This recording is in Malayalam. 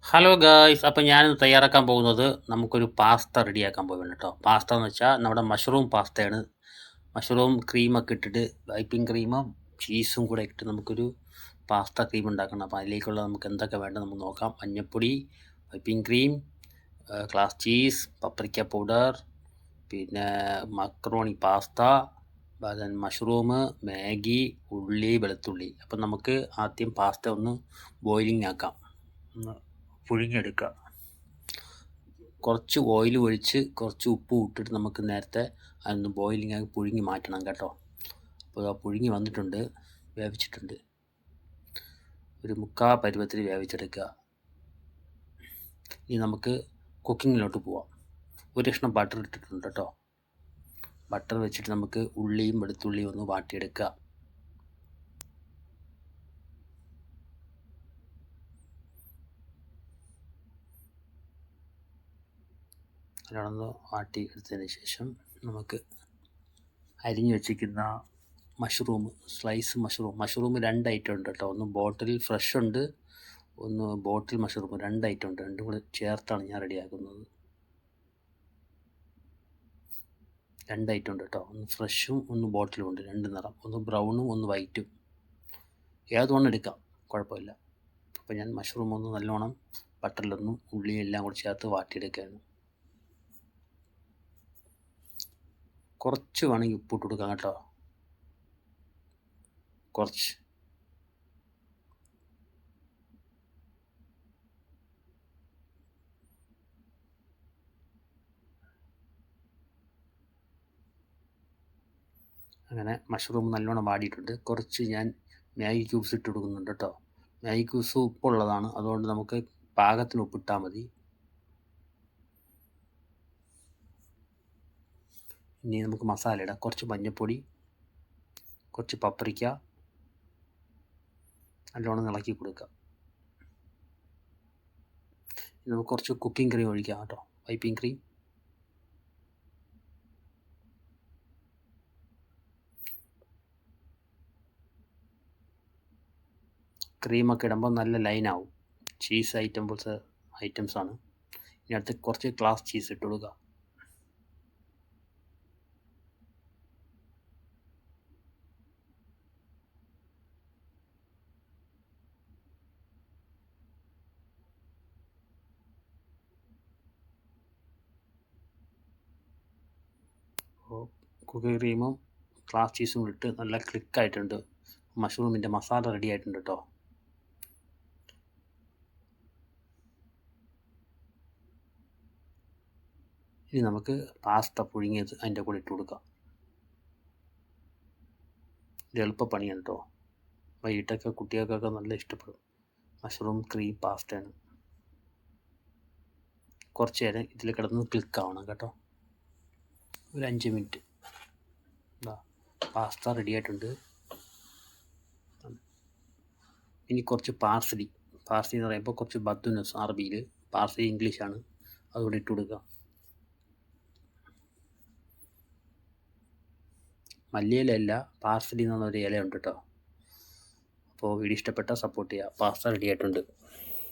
ഹലോ ഗായ്സ്, അപ്പോൾ ഞാനിന്ന് തയ്യാറാക്കാൻ പോകുന്നത് നമുക്കൊരു പാസ്ത റെഡിയാക്കാൻ പോവുകയാണ് കേട്ടോ. പാസ്ത എന്ന് വെച്ചാൽ നമ്മുടെ മഷ്റൂം പാസ്തയാണ്. മഷ്റൂം ക്രീമൊക്കെ ഇട്ടിട്ട് വൈപ്പിംഗ് ക്രീമും ചീസും കൂടെ ഇട്ട് നമുക്കൊരു പാസ്ത ക്രീം ഉണ്ടാക്കണം. അപ്പോൾ അതിലേക്കുള്ള നമുക്ക് എന്തൊക്കെ വേണ്ടത് നമുക്ക് നോക്കാം. മഞ്ഞൾപ്പൊടി, wiping cream, glass cheese, paprika powder, പിന്നെ മക്രോണി പാസ്ത, മഷ്റൂം, മാഗി, ഉള്ളി, വെളുത്തുള്ളി. അപ്പം നമുക്ക് ആദ്യം പാസ്ത ഒന്ന് ബോയിലിംഗ് ആക്കാം, ഒന്ന് പുഴുങ്ങിയെടുക്കുക. കുറച്ച് ഓയിൽ ഒഴിച്ച് കുറച്ച് ഉപ്പ് ഇട്ടിട്ട് നമുക്ക് നേരത്തെ അതൊന്ന് ബോയിലിംഗ് ആക്കി പുഴുങ്ങി മാറ്റണം കേട്ടോ. അപ്പോൾ ആ പുഴുങ്ങി വന്നിട്ടുണ്ട്, വേവിച്ചിട്ടുണ്ട്. ഒരു മുക്കാൽ പരുവത്തിൽ വേവിച്ചെടുക്കുക. ഇനി നമുക്ക് കുക്കിങ്ങിലോട്ട് പോവാം. ഒരു കഷ്ണം ബട്ടർ ഇട്ടിട്ടുണ്ട് കേട്ടോ. ബട്ടർ വെച്ചിട്ട് നമുക്ക് ഉള്ളിയും വെളുത്തുള്ളിയും ഒന്ന് വാട്ടിയെടുക്കുക. നല്ലോണം വാട്ടി എടുത്തതിന് ശേഷം നമുക്ക് അരിഞ്ഞു വെച്ചിരിക്കുന്ന സ്ലൈസ് മഷ്റൂം 2 ഐറ്റം ഉണ്ട് കേട്ടോ. ഒന്ന് ബോട്ടിൽ ഫ്രഷ് ഉണ്ട്, ഒന്ന് ബോട്ടിൽ മഷ്റൂം. 2 ഐറ്റം ഉണ്ട്. രണ്ടും കൂടെ ചേർത്താണ് ഞാൻ റെഡിയാക്കുന്നത്. 2 ഐറ്റം ഉണ്ട് കേട്ടോ. ഒന്ന് ഫ്രഷും ഒന്ന് ബോട്ടിലും ഉണ്ട്. 2 നിറം, ഒന്ന് ബ്രൗണും ഒന്ന് വൈറ്റും. ഏതൊന്നും എടുക്കാം, കുഴപ്പമില്ല. അപ്പോൾ ഞാൻ മഷ്റൂം ഒന്ന് നല്ലോണം ബട്ടറിലൊന്നും ഉള്ളിയും എല്ലാം കൂടി ചേർത്ത് വാട്ടിയെടുക്കുകയാണ്. കുറച്ച് വേണമെങ്കിൽ ഉപ്പിട്ട് കൊടുക്കാം കേട്ടോ, കുറച്ച്. അങ്ങനെ മഷ്റൂം നല്ലോണം വാടിയിട്ടുണ്ട്. കുറച്ച് ഞാൻ മാഗി ക്യൂബ്സ് ഇട്ട് കൊടുക്കുന്നുണ്ട് കേട്ടോ. മാഗി ക്യൂബ്സ് ഉപ്പുള്ളതാണ്, അതുകൊണ്ട് നമുക്ക് പാകത്തിന് ഉപ്പിട്ടാൽ മതി. ഇനി നമുക്ക് മസാല ഇടാം. കുറച്ച് മഞ്ഞൾപ്പൊടി, കുറച്ച് പപ്രിക്ക, നല്ലോണം ഇളക്കി കൊടുക്കുക. ഇനി നമുക്ക് കുറച്ച് കുക്കിംഗ് ക്രീം ഒഴിക്കാം കേട്ടോ, വൈപ്പിംഗ് ക്രീം. ക്രീമൊക്കെ ഇടുമ്പോൾ നല്ല ലൈനാവും. ചീസ് ഐറ്റംസാണ്. ഇനി അടുത്ത് കുറച്ച് ഗ്ലാസ് ചീസ് ഇട്ട് കൊടുക്കുക. കുക്കിംഗ് ക്രീമും ഗ്ലാസ് ചീസും ഇട്ട് നല്ല ക്ലിക്കായിട്ടുണ്ട്. മഷ്റൂമിൻ്റെ മസാല റെഡി ആയിട്ടുണ്ട് കേട്ടോ. ഇനി നമുക്ക് പാസ്ത പുഴുങ്ങിയത് അതിൻ്റെ കൂടെ ഇട്ട് കൊടുക്കാം. ഇത് എളുപ്പപ്പണിയാണ് കേട്ടോ. വൈകിട്ടൊക്കെ കുട്ടികൾക്കൊക്കെ നല്ല ഇഷ്ടപ്പെടും. മഷ്റൂം ക്രീം പാസ്തയാണ്. കുറച്ച് നേരം ഇതിൽ കിടന്ന് ക്ലിക്കാവണം കേട്ടോ, ഒരു 5 മിനിറ്റ്. പാസ്ത റെഡി ആയിട്ടുണ്ട്. ഇനി കുറച്ച് പാർസലി എന്ന് പറയുമ്പോൾ കുറച്ച് ബദ്ദുനസ്, അറബിയിൽ പാർസലി ഇംഗ്ലീഷാണ്, അതുകൂടി ഇട്ട് കൊടുക്കുക. മല്ലിയിലല്ല, പാർസലി എന്ന് പറഞ്ഞൊരു ഇലയുണ്ട് കേട്ടോ. അപ്പോൾ വീഡിയോ ഇഷ്ടപ്പെട്ടാൽ സപ്പോർട്ട് ചെയ്യുക. പാസ്ത റെഡി ആയിട്ടുണ്ട്.